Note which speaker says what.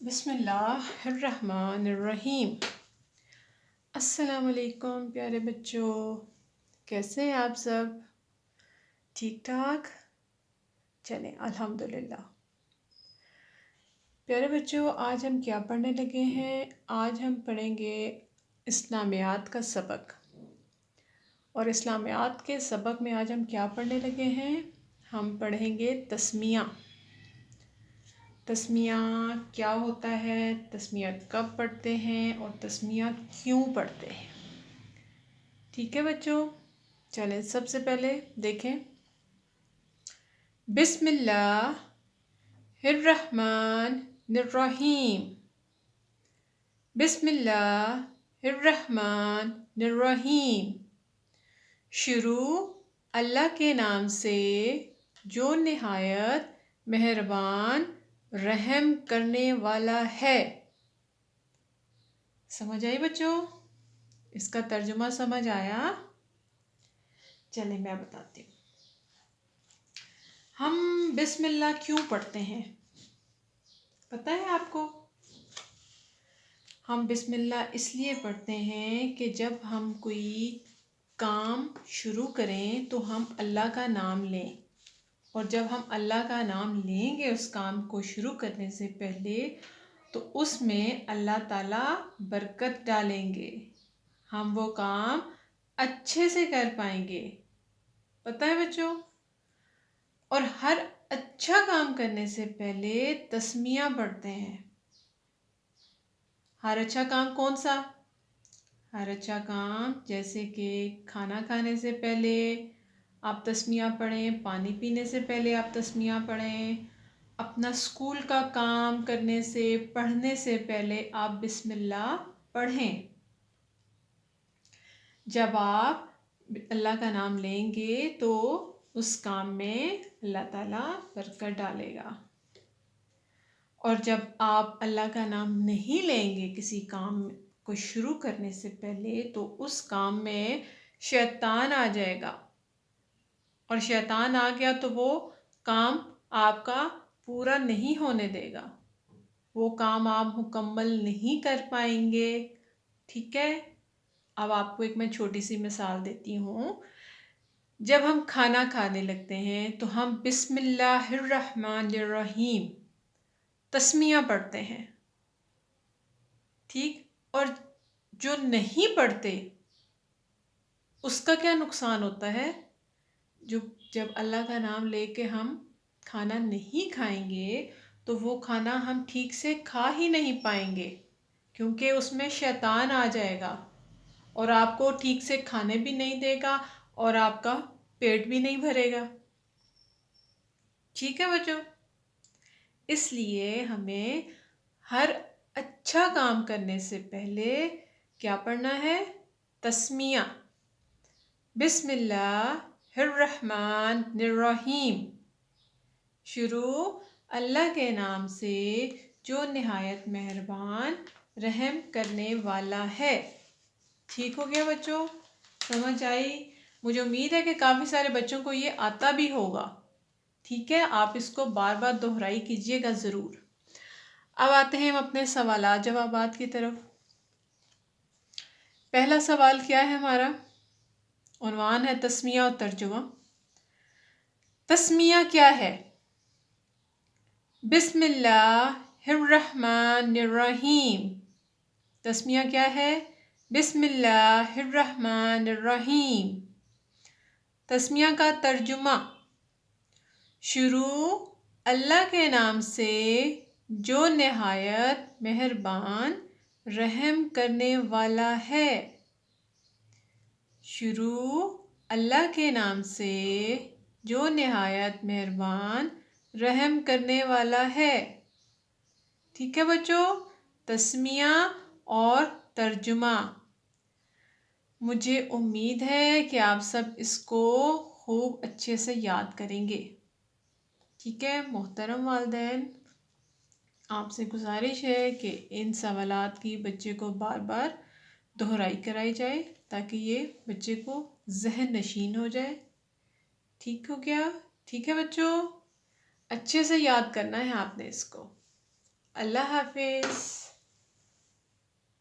Speaker 1: बिस्मिल्लाहिर्रहमानिर्रहीम। अस्सलाम वालेकुम प्यारे बच्चों, कैसे हैं आप सब? ठीक ठाक? चलें अल्हम्दुलिल्लाह। प्यारे बच्चों, आज हम क्या पढ़ने लगे हैं? आज हम पढ़ेंगे इस्लामियात का सबक। और इस्लामियात के सबक में आज हम क्या पढ़ने लगे हैं? हम पढ़ेंगे तस्मिया। तस्मिया क्या होता है, तस्मिया कब पढ़ते हैं और तस्मिया क्यों पढ़ते हैं। ठीक है बच्चों, चलें सबसे पहले देखें। बिस्मिल्लाहिर्रहमानिर्रहीम। बिस्मिल्लाहिर्रहमानिर्रहीम। शुरू अल्लाह के नाम से जो निहायत मेहरबान रहम करने वाला है। समझ आई बच्चों? इसका तर्जुमा समझ आया? चलिए मैं बताती हूँ। हम बिस्मिल्लाह क्यों पढ़ते हैं, पता है आपको? हम बिस्मिल्लाह इसलिए पढ़ते हैं कि जब हम कोई काम शुरू करें तो हम अल्लाह का नाम लें। और जब हम अल्लाह का नाम लेंगे उस काम को शुरू करने से पहले, तो उसमें अल्लाह ताला बरकत डालेंगे। हम वो काम अच्छे से कर पाएंगे। पता है बच्चों? और हर अच्छा काम करने से पहले तस्मिया पढ़ते हैं। हर अच्छा काम कौन सा? हर अच्छा काम जैसे कि खाना खाने से पहले आप तस्मिया पढ़ें, पानी पीने से पहले आप तस्मिया पढ़ें, अपना स्कूल का काम करने से पढ़ने से पहले आप बिस्मिल्लाह पढ़ें। जब आप अल्लाह का नाम लेंगे तो उस काम में अल्लाह ताला बरकत डालेगा। और जब आप अल्लाह का नाम नहीं लेंगे किसी काम को शुरू करने से पहले, तो उस काम में शैतान आ जाएगा। और शैतान आ गया तो वो काम आपका पूरा नहीं होने देगा। वो काम आप मुकम्मल नहीं कर पाएंगे। ठीक है? अब आपको एक मैं छोटी सी मिसाल देती हूँ। जब हम खाना खाने लगते हैं तो हम बिस्मिल्लाहिर्रहमानिर्रहीम तस्मिया पढ़ते हैं। ठीक? और जो नहीं पढ़ते उसका क्या नुकसान होता है? जो जब अल्लाह का नाम लेके हम खाना नहीं खाएंगे तो वो खाना हम ठीक से खा ही नहीं पाएंगे, क्योंकि उसमें शैतान आ जाएगा और आपको ठीक से खाने भी नहीं देगा और आपका पेट भी नहीं भरेगा। ठीक है बच्चों? इसलिए हमें हर अच्छा काम करने से पहले क्या पढ़ना है? तस्मिया। बिस्मिल्लाहिर्रहमानिर्रहीम। शुरू अल्लाह के नाम से जो निहायत मेहरबान रहम करने वाला है। ठीक हो गया बच्चों? समझ आई? मुझे उम्मीद है कि काफ़ी सारे बच्चों को ये आता भी होगा। ठीक है, आप इसको बार बार दोहराई कीजिएगा ज़रूर। अब आते हैं हम अपने सवालात जवाबात की तरफ। पहला सवाल क्या है हमारा? उन्वान है तस्मिया और तर्जुमा। तस्मिया क्या है? बिस्मिल्लाहिर्रहमानिर्रहीम। तस्मिया क्या है? बिस्मिल्लाहिर्रहमानिर्रहीम। तस्मिया का तर्जुमा। शुरू अल्लाह के नाम से जो निहायत मेहरबान रहम करने वाला है। शुरू अल्लाह के नाम से जो निहायत मेहरबान रहम करने वाला है। ठीक है बच्चों? तस्मिया और तर्जुमा। मुझे उम्मीद है कि आप सब इसको खूब अच्छे से याद करेंगे। ठीक है मोहतरम वालिदैन, आपसे गुजारिश है कि इन सवालात की बच्चे को बार बार दोहराई कराई जाए ताकि ये बच्चे को जहन नशीन हो जाए। ठीक हो गया? ठीक है बच्चों, अच्छे से याद करना है आपने इसको। अल्लाह हाफिज़।